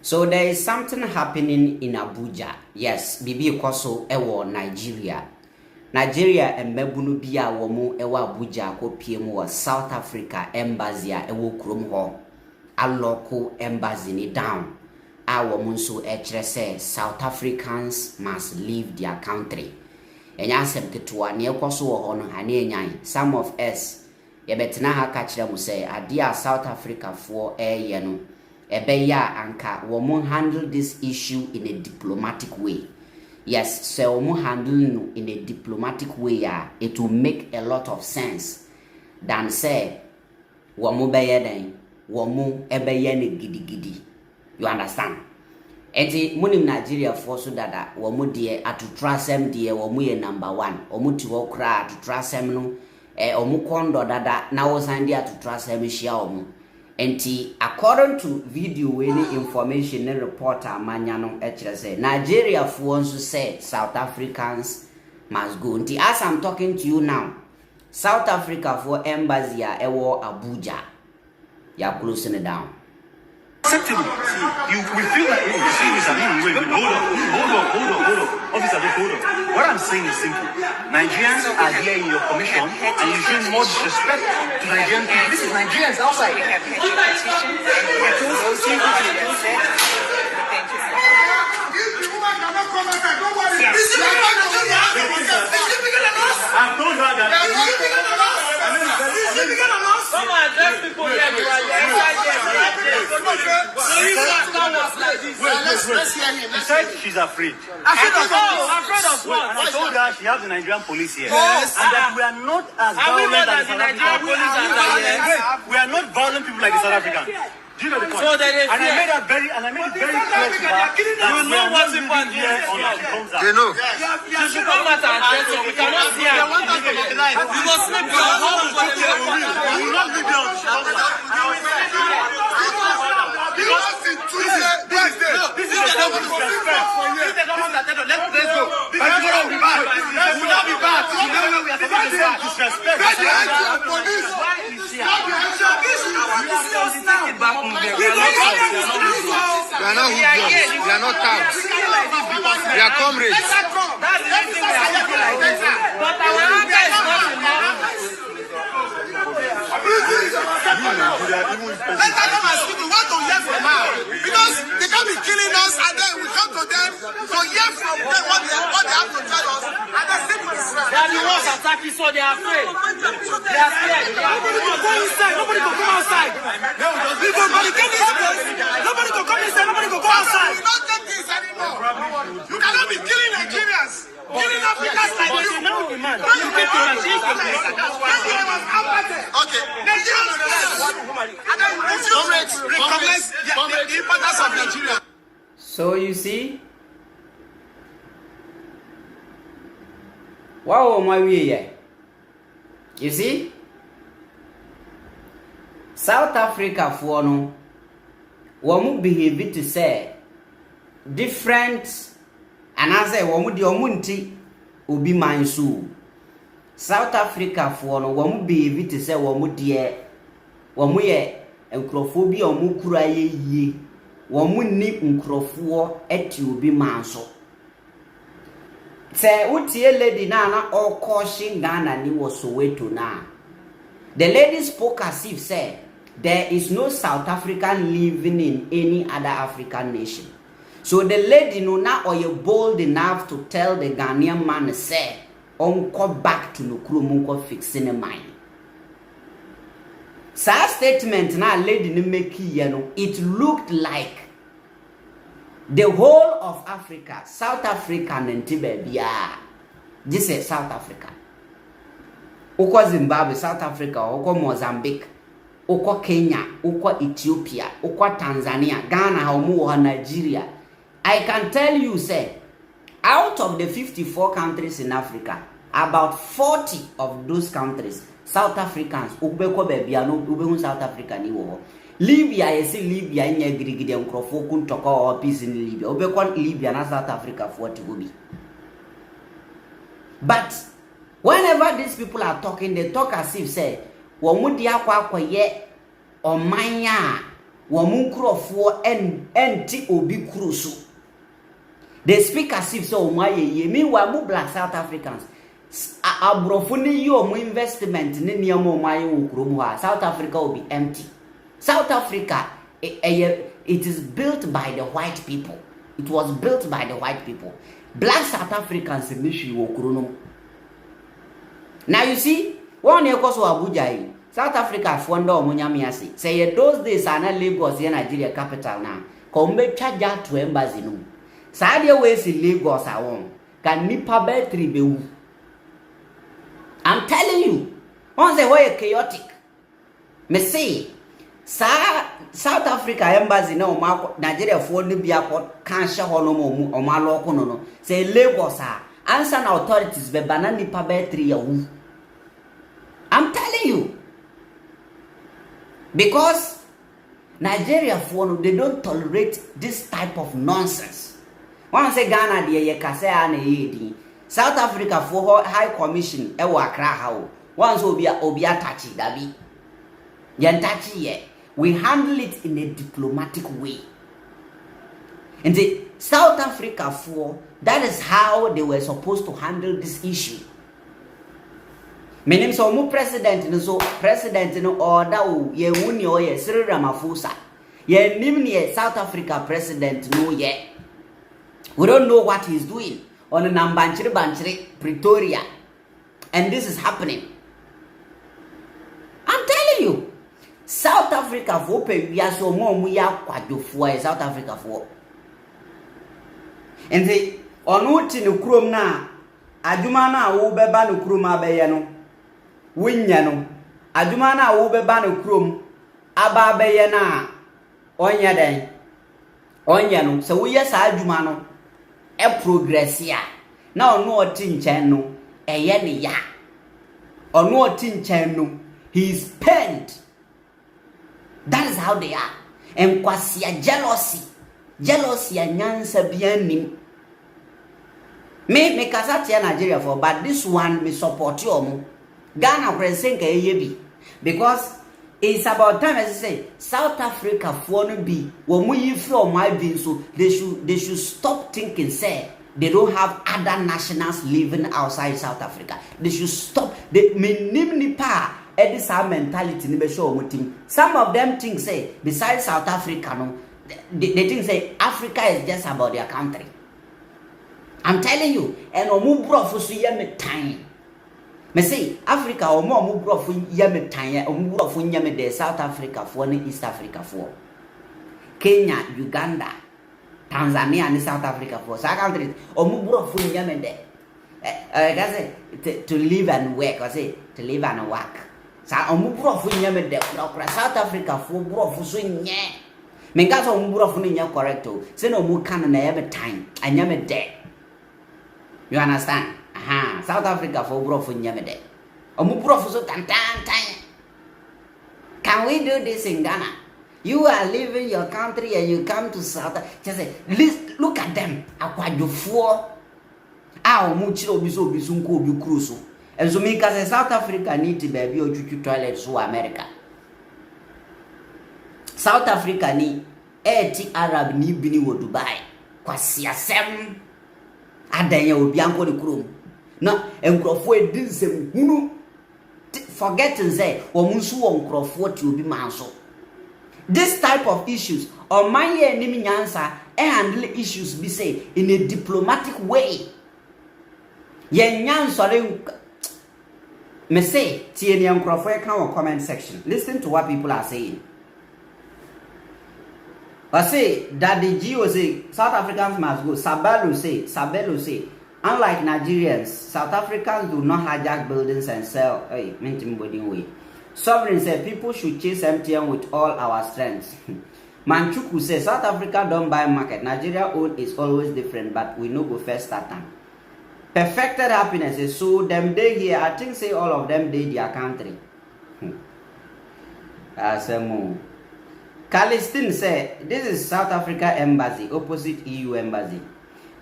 So there is something happening in Abuja. Yes, bibi koso ewo Nigeria. Nigeria embebunu bia womu ewa Abuja ko piemu South Africa embassy a ewo kurom ho. Aloko embassy ni down. A womu nso say South Africans must leave their country. Enya asem ketewa ne ekoso wo ho no hane enyan. Some of us yebetena ha ka kire mu say ade South Africa for ye no ebeya anka womu handle this issue in a diplomatic way. Yes, so womu handle in a diplomatic way, it will make a lot of sense than say womu beye den womu ebeye ne gidi. You understand? Eti munim Nigeria for so dada womu de atutrasem de womu ye number 1 omu ti wo kra atutrasem no omu kondo dada na wo san de atutrasem hia omu. Enti according to video any information and reporter amanya no say Nigeria for nso say South Africans must go. Enti as I'm talking to you now, South Africa for embassy ewo Abuja ya closing it down. Acceptable. We feel like you see this. Hold on. Officer, hold on. What I'm saying is simple. Nigerians are here in your commission, and you show more disrespect to Nigerian people. This is Nigerians outside. We have politicians. We have I've told her that. Come on, address people here. You are Let's hear him. She said she's afraid. afraid of what? I told her she has the Nigerian police here. Yes. And that we are not as violent as the Nigerian police. We are not violent people like the South Africans. Do you know the point? So there is and I made it very clear to her. You know what's important here. They know. You should come out and address it. We cannot see her. We must sleep your home for the We will not be there. This is a double disrespect. Let's go. We will not be back. You know where we are supposed to start. Disrespect. Why is she? We are not hoodlums. We are not thugs. We are comrades. But our anger is not enough. Let them come and speak. We want to hear from her. Because they can't be killing us and then we come to them to hear from them what they have to tell us. And then still disrespect. They are the ones attacking, so they are afraid. They are scared. Nobody can go inside. Nobody can come outside. We go barricade this place. Nobody can come inside. Nobody can go outside. We don't take this anymore. You cannot be killing Nigerians. Killing Africans like you. Okay. Nigerians. And then recognize the importance of Nigeria. So you see, wow, my way. You see, South Africa for no, womu behave to say different, and I say womu di omunti ubi mansu. South Africa for no, womu behave to say womu die, womu ye xenophobi womu kura ye. Womu ni nkrofo eti obi manso. Say utie lady na all caution Ghana ni wo Soweto na. The lady spoke as if say there is no South African living in any other African nation. So the lady no na oye bold enough to tell the Ghanaian man say onko back to no krumunko fixing a mind. Sa statement na lady ni make no, it looked like the whole of Africa, South Africa and Tibet, this is South Africa. Uko Zimbabwe, South Africa, uko Mozambique, uko Kenya, uko Ethiopia, uko Tanzania, Ghana, uko Nigeria. I can tell you, say, out of the 54 countries in Africa, about 40 of those countries, South Africans, ubeko bebiano, ubeko South Africa ni wo. Libya, you see Libya in your grigidi and crofokun toko or peace in Libya. Ubeko Libya na South Africa for what it will be. But whenever these people are talking, they talk as if say, Wamudia kwa ye or manya Womun crofo enti obi kruso. They speak as if so ye meanwhile mu black South Africans. Abrofo ni yi omo investment ni niam omaye wo kurom ha. South Africa will be empty. South Africa it is built by the white people. It was built by the white people. Black South Africans in issue wo kurom. Now you see, one year koso Abuja South Africa fonda omunyame ase. Say those days are not Lagos in Nigeria capital now. Come be charge to embassy no. Sadia we si Lagos awon. Can nipa be 3 bewu. I'm telling you. On the way chaotic. Me say South Africa embassy na Nigeria for ni bia ko kan hye ho no mo omaloko no. Say Lagos answer na authorities be banana nipa be 3 yawu. I'm telling you. Because Nigeria for they don't tolerate this type of nonsense. One say Ghana de ye kase na yedi. South Africa for High Commission e wa Accra how. Once obi atachi dabi. Yantachi ye. We handle it in a diplomatic way. And the South Africa for that is how they were supposed to handle this issue. Menim so mu president no order o ye wuni o ye Cyril Ramaphosa. Ye nim ne South Africa president no ye. We don't know what he's doing on Nambanchiri Pretoria. And this is happening. I'm telling you. South Africa for pe we are so more mu ya kwadofo South Africa for. And the onuti no krom na adwuma na wo beba no krom abeye no. Winya no adwuma na wo beba no krom aba abeye na onya den onya no so wo yes adwuma no e progress ya na ono oti nchen no eye ne ya ono oti nchen no he is pained. That is how they are. And kwasia jealousy anyansa bianim. Me kasa tia Nigeria for, but this one me support you omo. Ghana present ka yebi because it's about time as I say South Africa for no be when we from my being so they should stop thinking say they don't have other nationals living outside South Africa. They should stop the minimum pa this mentality ni be show mutim. Some of them think say besides South Africa no they think say Africa is just about their country. I'm telling you, and omu brofo so ye me tan. Me say Africa omu brofo ye me tan, omu brofo nye me de South Africa for ni East Africa for. Kenya, Uganda, Tanzania and South Africa for. So countries omu brofo nye me de. To live and work, I say to live and work. So omu brofo nye me de South Africa for brofo so nye. Me nka so omu brofo nye correct o. Say no omu kan na ye me tan, anya me de. You understand? South Africa for brofo nyamede. Omu brofo so tan. Can we do this in Ghana? You are leaving your country and you come to South Africa. Just say, look at them. Akwadofo. Omu chiro obi sunko obi cruise. And so me say South Africa need to baby o chuchu toilet so America. South Africa ni Arab ni bini wo Dubai. Kwasi asem. Adanya obi anko de krom na enkrofo edinsem hunu forgetting say omunsu won nkrofo ti obi manso. This type of issues or my enemy nyansa handle issues be say in a diplomatic way. Yen nyansore me say tie ne nkrofo e kan comment section. Listen to what people are saying. I say that the GO say South Africans must go. Sabelo say, unlike Nigerians, South Africans do not hijack buildings and sell. Sovereign said people should chase MTN with all our strengths. Manchuku says South Africa don't buy market. Nigeria own is always different, but we no go first start time. Perfected happiness is so them day here. I think say all of them day their country. Calistin said, this is South Africa embassy, opposite EU embassy.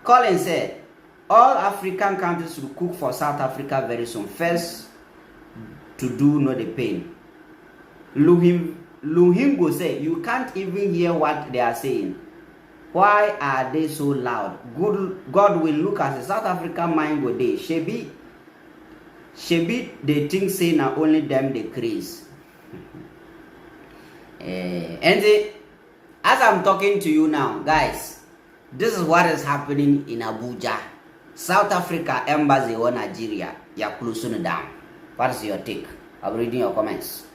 Colin said, all African countries will cook for South Africa very soon. First, to do not the pain. Luhingo say you can't even hear what they are saying. Why are they so loud? God will look at the South African mind go day. Shebi they think say na only them they craze. And as I'm talking to you now, guys, this is what is happening in Abuja. South Africa Embassy or Nigeria. You're closing down. What is your take? I'm reading your comments.